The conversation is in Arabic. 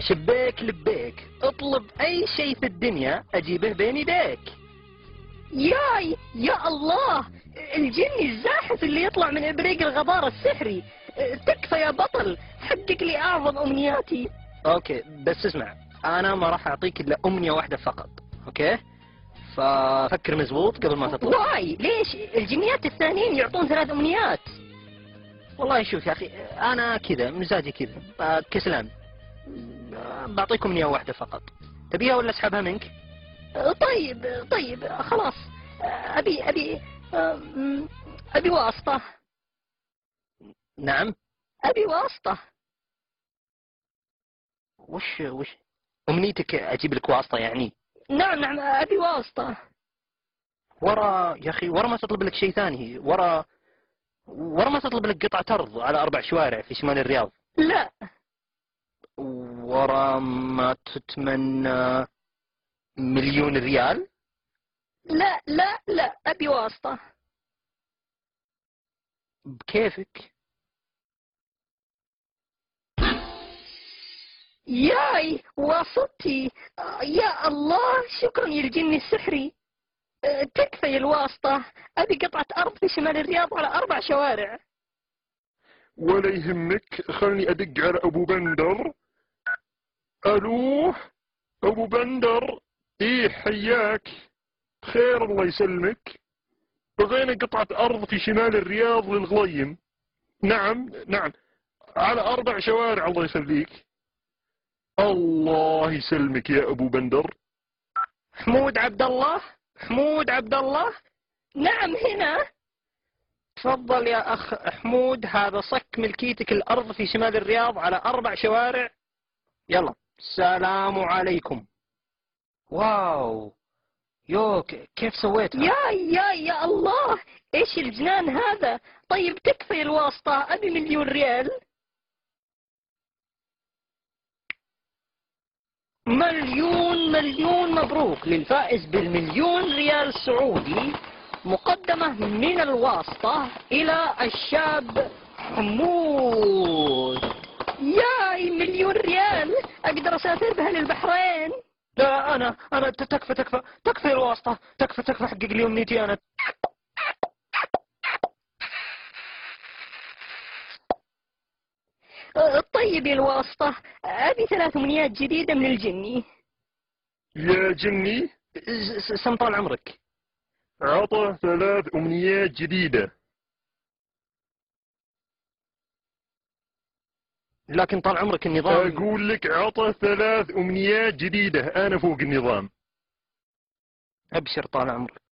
شبيك لبيك، اطلب اي شيء في الدنيا اجيبه بين يديك. ياي يا الله، الجني الزاحف اللي يطلع من ابريق الغبار السحري. تكفى يا بطل، حقق لي اعظم امنياتي. اوكي بس اسمع، انا ما راح اعطيك الا امنية واحدة فقط، اوكي؟ ففكر مزبوط قبل ما تطلب. واي ليش الجنيات الثانيين يعطون 3 امنيات؟ والله شوف يا اخي، انا كذا مزاجي كذا، كسلان. بعطيكم امنية واحدة فقط، تبيها ولا اسحبها منك؟ طيب خلاص. ابي واسطة. نعم. ابي واسطة. وش امنيتك؟ اجيب لك واسطة يعني؟ نعم ابي واسطة. ورا يا اخي، ورا ما تطلب لك شيء ثاني، ورا ما تطلب لك قطعة أرض على 4 شوارع في شمال الرياض. لا. ورا ما تتمنى 1,000,000 ريال. لا ابي واسطة. بكيفك. ياي واسطتي. يا الله، شكرا يا الجني السحري. تكفي الواسطة، ابي قطعة ارض في شمال الرياض على 4 شوارع. ولا يهمك، خلني ادق على ابو بندر. الو ابو بندر، ايه حياك؟ خير الله يسلمك. بغينا قطعة ارض في شمال الرياض للغليم. نعم على 4 شوارع الله يخليك. الله يسلمك يا ابو بندر. حمود عبد الله. نعم هنا. تفضل يا اخ حمود، هذا صك ملكيتك الارض في شمال الرياض على 4 شوارع. يلا السلام عليكم. واو، كيف سويتها؟ يا الله، ايش الجنان هذا؟ طيب تكفي الواسطة، ابي 1,000,000 ريال. مليون مبروك للفائز ب1,000,000 ريال سعودي، مقدمة من الواسطة إلى الشاب حمود. ياي 1,000,000 ريال، اقدر اسافر بها للبحرين. لا أنا تكفي الواسطة، تكفي حقق لي أمنيتي أنا. طيب يا الواسطة، ابي 3 امنيات جديدة من الجني. يا جني، سم طال عمرك. عطى 3 امنيات جديدة. لكن طال عمرك النظام. اقول لك عطى 3 امنيات جديدة، انا فوق النظام. أبشر طال عمرك.